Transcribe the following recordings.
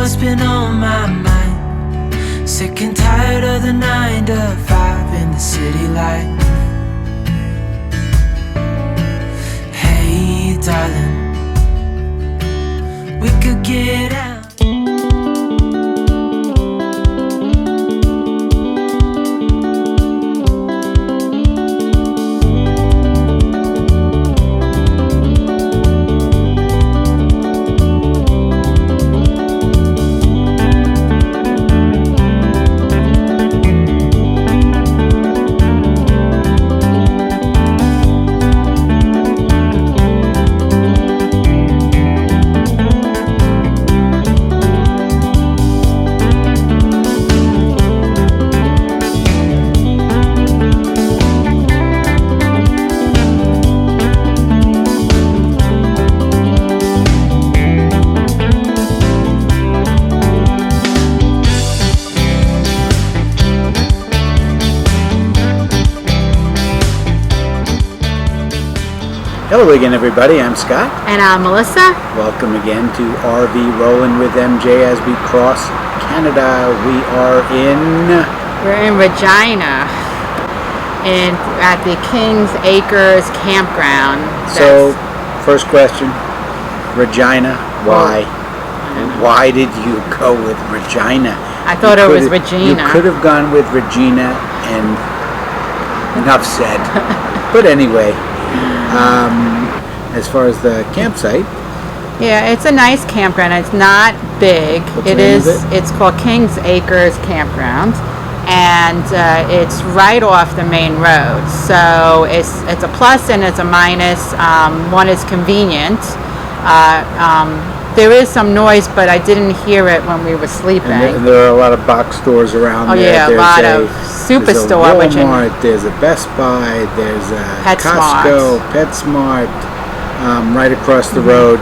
what's been on my mind. Sick and tired of the 9 to 5 in the city life. Hey darling, we could get out. Hello again, everybody. I'm Scott. And I'm Melissa. Welcome again to RV Rolling with MJ as we cross Canada. We're in Regina, at the Kings Acres Campground. So, first question, Regina, why? Why did you go with Regina? I thought it was Regina. You could have gone with Regina, and enough said. But anyway. As far as the campsite, yeah, it's a nice campground. It's not big. What's the name of it? It's called Kings Acres Campground, and it's right off the main road. So it's a plus and it's a minus. One is convenient. There is some noise, but I didn't hear it when we were sleeping. And there are a lot of box stores around there. Yeah, there's a lot of Superstore. There's a Walmart, there's a Best Buy, there's a Costco, PetSmart, right across the road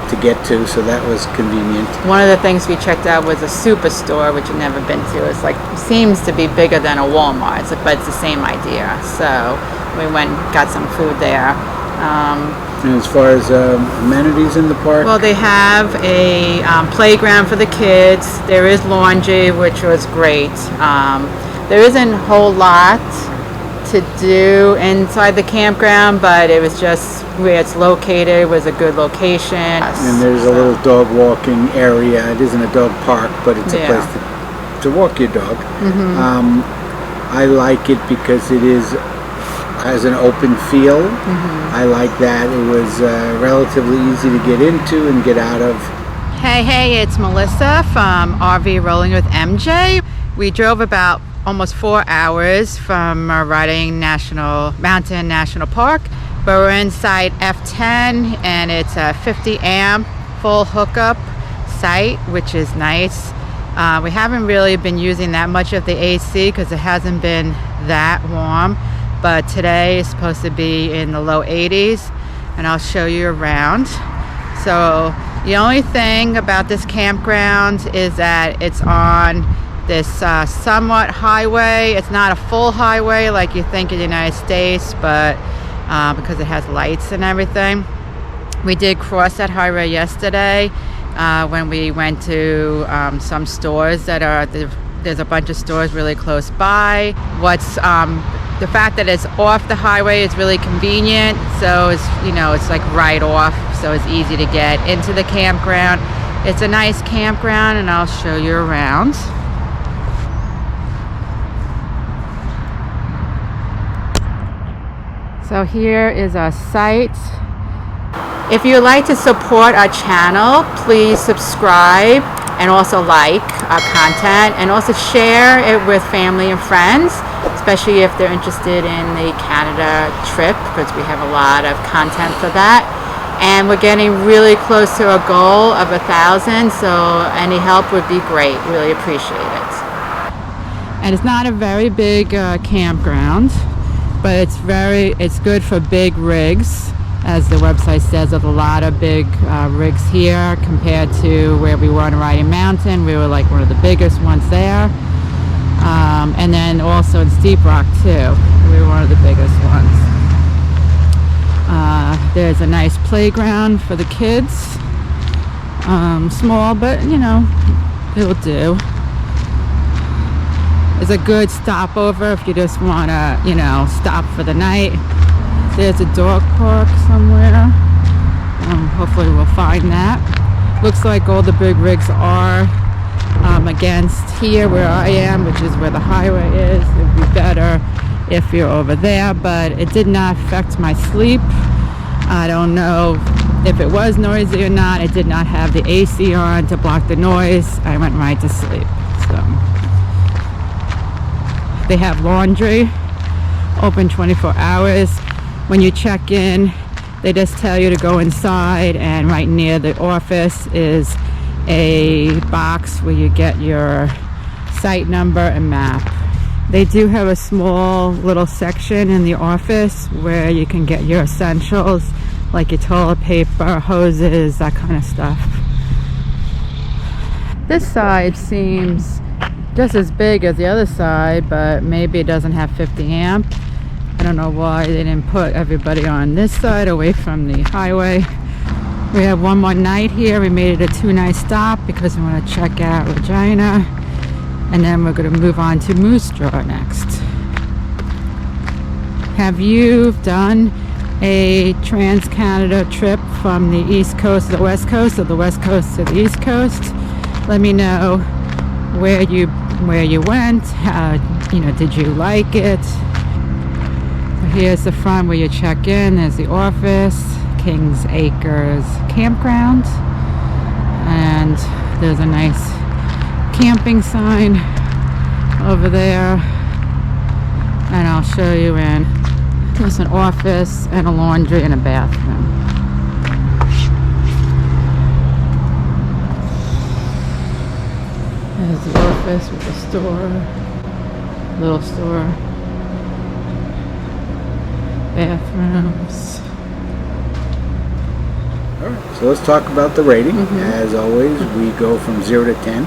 to get to, so that was convenient. One of the things we checked out was a Superstore, which I've never been to. It's seems to be bigger than a Walmart, but it's the same idea. So we went and got some food there. And as far as amenities in the park? Well, they have a playground for the kids. There is laundry, which was great. There isn't a whole lot to do inside the campground, but it was just where it's located was a good location. And there's a little dog walking area. It isn't a dog park, but it's a place to walk your dog. Mm-hmm. I like it because it has an open feel. Mm-hmm. I like that. It was relatively easy to get into and get out of. Hey, it's Melissa from RV Rolling with MJ. We drove about almost 4 hours from Riding Mountain National Park, but we're inside F10 and it's a 50 amp full hookup site, which is nice. We haven't really been using that much of the AC because it hasn't been that warm. But today is supposed to be in the low 80s, and I'll show you around. So the only thing about this campground is that it's on this somewhat highway. It's not a full highway like you think in the United States, but because it has lights and everything. We did cross that highway yesterday when we went to some stores there's a bunch of stores really close by. The fact that it's off the highway is really convenient, so it's like right off, so it's easy to get into the campground. It's a nice campground, and I'll show you around. So here is our site. If you'd like to support our channel, please subscribe and also like our content, and also share it with family and friends, especially if they're interested in the Canada trip, because we have a lot of content for that. And we're getting really close to a goal of 1,000, so any help would be great. Really appreciate it. And it's not a very big campground, but it's good for big rigs. As the website says, there's a lot of big rigs here compared to where we were on Riding Mountain. We were like one of the biggest ones there. And then also in Steep Rock too. We were one of the biggest ones. There's a nice playground for the kids. Small, but you know, it'll do. It's a good stopover if you just want to, you know, stop for the night. There's a dog park somewhere. Hopefully we'll find that. Looks like all the big rigs are against here where I am, which is where the highway is. It would be better if you're over there, but it did not affect my sleep. I don't know if it was noisy or not. It did not have the AC on to block the noise. I went right to sleep. So they have laundry, open 24 hours. When you check in, they just tell you to go inside, and right near the office is a box where you get your site number and map. They do have a small little section in the office where you can get your essentials, like your toilet paper, hoses, that kind of stuff. This side seems just as big as the other side, but maybe it doesn't have 50 amp. I don't know why they didn't put everybody on this side away from the highway. We have one more night here. We made it a 2-night stop because we want to check out Regina, and then we're going to move on to Moose Jaw next. Have you done a Trans-Canada trip from the East Coast to the West Coast, or the West Coast to the East Coast? Let me know where you went. You know, did you like it? Here's the front where you check in. There's the office, Kings Acres Campground, and there's a nice camping sign over there, and I'll show you in. There's an office and a laundry and a bathroom. There's the office with the store, little store, bathrooms. All right, so let's talk about the rating. As always, we go from 0 to 10,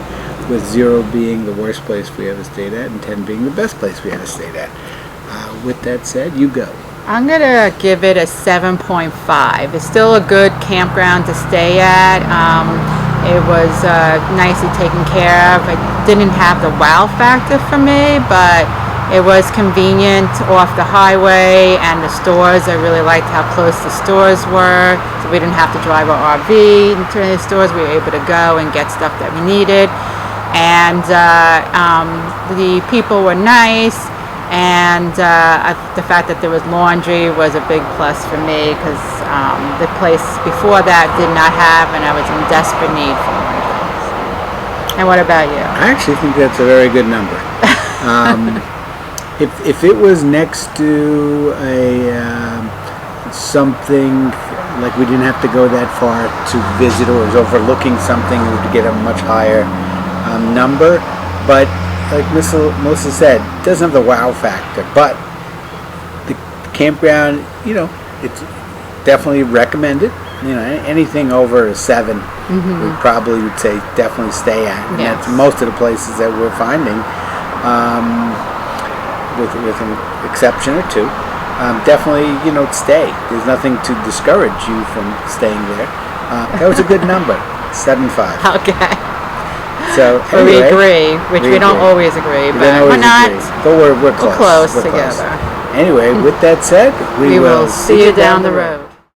with 0 being the worst place we ever stayed at and 10 being the best place we ever stayed at. With that said, you go. I'm gonna give it a 7.5. It's still a good campground to stay at. It was nicely taken care of. It didn't have the wow factor for me, but it was convenient off the highway, and the stores, I really liked how close the stores were, so we didn't have to drive our RV into the stores. We were able to go and get stuff that we needed, and the people were nice, and the fact that there was laundry was a big plus for me, because the place before that did not have, and I was in desperate need for laundry. And what about you? I actually think that's a very good number. If it was next to a something, like we didn't have to go that far to visit, or was overlooking something, we would get a much higher number. But like Melissa said, it doesn't have the wow factor. But the campground, you know, it's definitely recommended. You know, anything over a 7, we probably would say definitely stay at. And that's most of the places that we're finding. With an exception or two, definitely, you know, stay. There's nothing to discourage you from staying there. That was a good number, 7.5. Okay. So anyway, we agree, which we don't always agree, but we're not. But we're close. We're close together. Anyway, with that said, we will see you down the road.